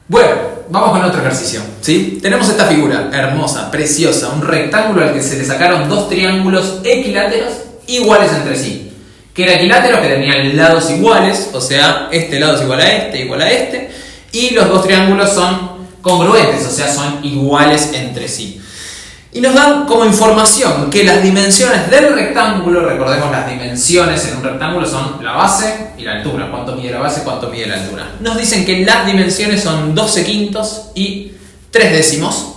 Bueno, vamos con otro ejercicio, ¿sí? Tenemos esta figura hermosa, preciosa, un rectángulo al que se le sacaron dos triángulos equiláteros iguales entre sí. Que eran equiláteros, que tenían lados iguales, o sea, este lado es igual a este, y los dos triángulos son congruentes, o sea, son iguales entre sí. Y nos dan como información que las dimensiones del rectángulo, recordemos las dimensiones en un rectángulo son la base y la altura, cuánto mide la base, cuánto mide la altura. Nos dicen que las dimensiones son 12 quintos y 3 décimos.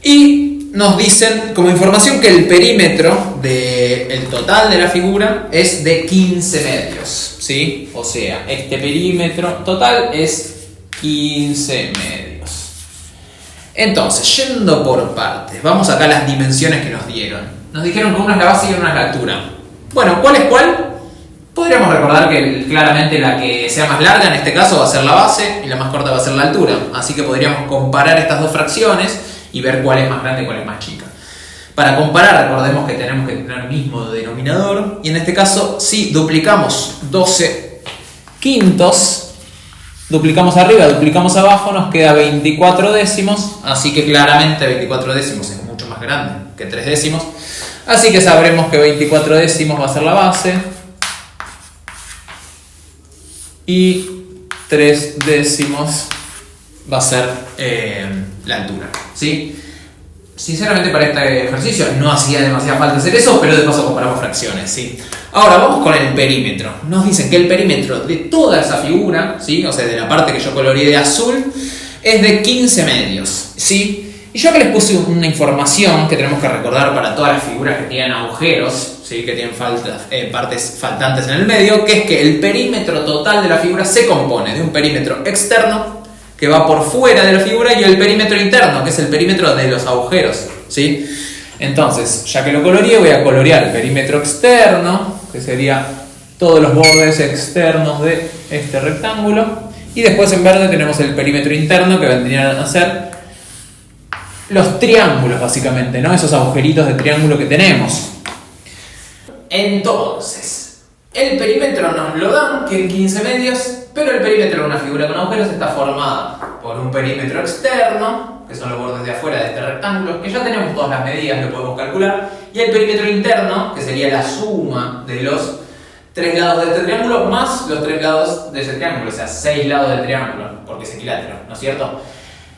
Y nos dicen como información que el perímetro del total de la figura es de 15 medios, ¿sí? O sea, este perímetro total es 15 medios. Entonces, yendo por partes, vamos acá a las dimensiones que nos dieron. Nos dijeron que una es la base y una es la altura. Bueno, ¿cuál es cuál? Podríamos recordar que claramente la que sea más larga en este caso va a ser la base y la más corta va a ser la altura. Así que podríamos comparar estas dos fracciones y ver cuál es más grande y cuál es más chica. Para comparar, recordemos que tenemos que tener el mismo denominador. Y en este caso, si duplicamos 12 quintos, duplicamos arriba, duplicamos abajo, nos queda 24 décimos, así que claramente 24 décimos es mucho más grande que 3 décimos, así que sabremos que 24 décimos va a ser la base y 3 décimos va a ser la altura, ¿sí? Sinceramente para este ejercicio no hacía demasiada falta hacer eso, pero de paso comparamos fracciones, ¿sí? Ahora vamos con el perímetro. Nos dicen que el perímetro de toda esa figura, ¿sí? O sea, de la parte que yo coloreé de azul, es de 15 medios, ¿sí? Y yo acá les puse una información que tenemos que recordar para todas las figuras que tienen agujeros, ¿sí? Que tienen partes faltantes en el medio, que es que el perímetro total de la figura se compone de un perímetro externo que va por fuera de la figura y el perímetro interno, que es el perímetro de los agujeros, ¿sí? Entonces, ya que lo coloreé, voy a colorear el perímetro externo, que sería todos los bordes externos de este rectángulo, y después en verde tenemos el perímetro interno, que vendrían a ser los triángulos, básicamente, ¿no? Esos agujeritos de triángulo que tenemos. Entonces, el perímetro nos lo dan, que en 15 medios, pero el perímetro de una figura con agujeros está formada por un perímetro externo, que son los bordes de afuera de este rectángulo, que ya tenemos todas las medidas, lo podemos calcular, y el perímetro interno, que sería la suma de los 3 lados de este triángulo más los 3 lados de ese triángulo, o sea, 6 lados del triángulo, porque es equilátero, ¿no es cierto?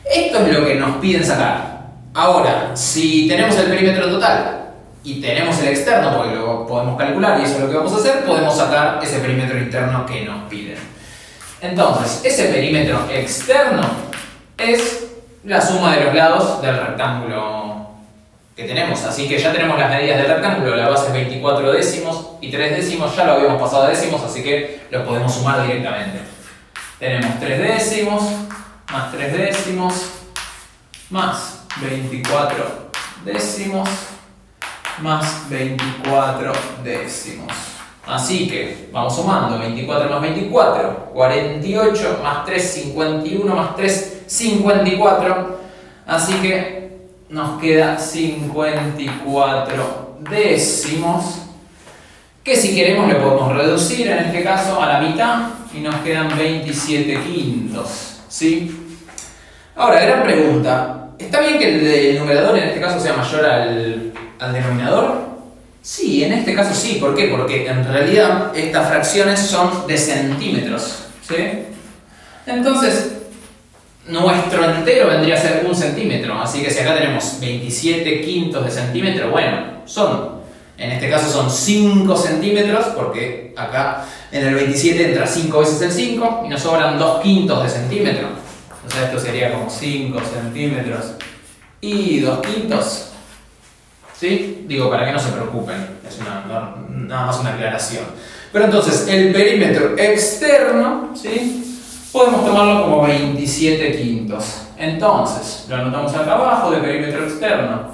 Esto es lo que nos piden sacar. Ahora, si tenemos el perímetro total y tenemos el externo, porque lo podemos calcular y eso es lo que vamos a hacer, podemos sacar ese perímetro interno que nos piden. Entonces, ese perímetro externo es la suma de los lados del rectángulo que tenemos. Así que ya tenemos las medidas del rectángulo, la base es 24 décimos y 3 décimos, ya lo habíamos pasado a décimos, así que lo podemos sumar directamente. Tenemos 3 décimos, más 3 décimos, más 24 décimos, más 24 décimos. Así que vamos sumando 24 más 24, 48 más 3, 51 más 3, 54. Así que nos queda 54 décimos, que si queremos lo podemos reducir en este caso a la mitad y nos quedan 27 quintos, ¿sí? Ahora, gran pregunta. ¿Está bien que el numerador en este caso sea mayor al denominador? Sí, en este caso sí. ¿Por qué? Porque en realidad estas fracciones son de centímetros, ¿sí? Entonces, nuestro entero vendría a ser 1 centímetro. Así que si acá tenemos 27 quintos de centímetro, bueno, en este caso son 5 centímetros, porque acá en el 27 entra 5 veces el 5 y nos sobran 2 quintos de centímetro. O sea, esto sería como 5 centímetros y 2 quintos. ¿Sí? Digo, para que no se preocupen, es nada más una aclaración. Pero entonces, el perímetro externo, ¿sí? Podemos tomarlo como 27 quintos. Entonces, lo anotamos acá abajo de perímetro externo,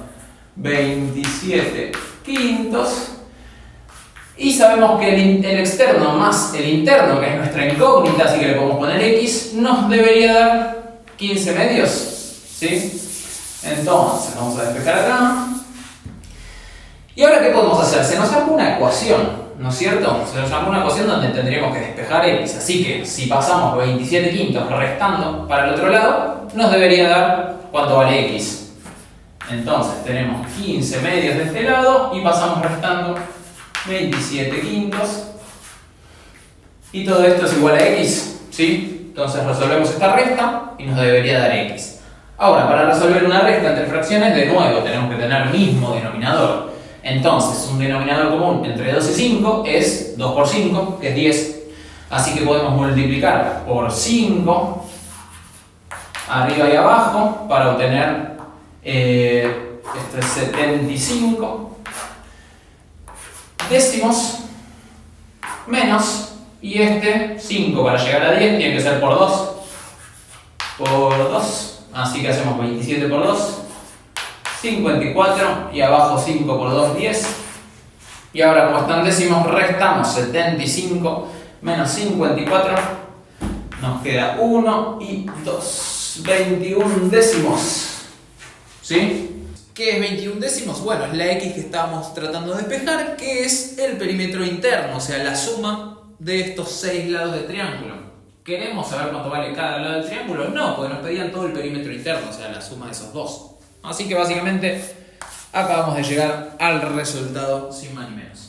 27 quintos. Y sabemos que el externo más el interno, que es nuestra incógnita, así que le podemos poner X, nos debería dar 15 medios, ¿sí? Entonces, vamos a despejar acá. ¿Y ahora qué podemos hacer? Se nos arma una ecuación, ¿no es cierto? Se nos llama una ecuación donde tendríamos que despejar x, así que si pasamos 27 quintos restando para el otro lado, nos debería dar cuánto vale x. Entonces tenemos 15 medios de este lado y pasamos restando 27 quintos. Y todo esto es igual a x, ¿sí? Entonces resolvemos esta resta y nos debería dar x. Ahora, para resolver una resta entre fracciones, de nuevo tenemos que tener mismo denominador. Entonces, un denominador común entre 2 y 5 es 2 por 5, que es 10. Así que podemos multiplicar por 5 arriba y abajo para obtener esto es 75 décimos menos, y este 5 para llegar a 10 tiene que ser por 2. Por 2, así que hacemos 27 por 2, 54, y abajo 5 por 2, 10. Y ahora, como están décimos, restamos 75 menos 54, nos queda 1 y 2, 21 décimos. ¿Sí? ¿Qué es 21 décimos? Bueno, es la x que estábamos tratando de despejar, que es el perímetro interno, o sea, la suma de estos 6 lados de triángulo. ¿Queremos saber cuánto vale cada lado del triángulo? No, porque nos pedían todo el perímetro interno, o sea, la suma de esos dos. Así que básicamente acabamos de llegar al resultado sin más ni menos.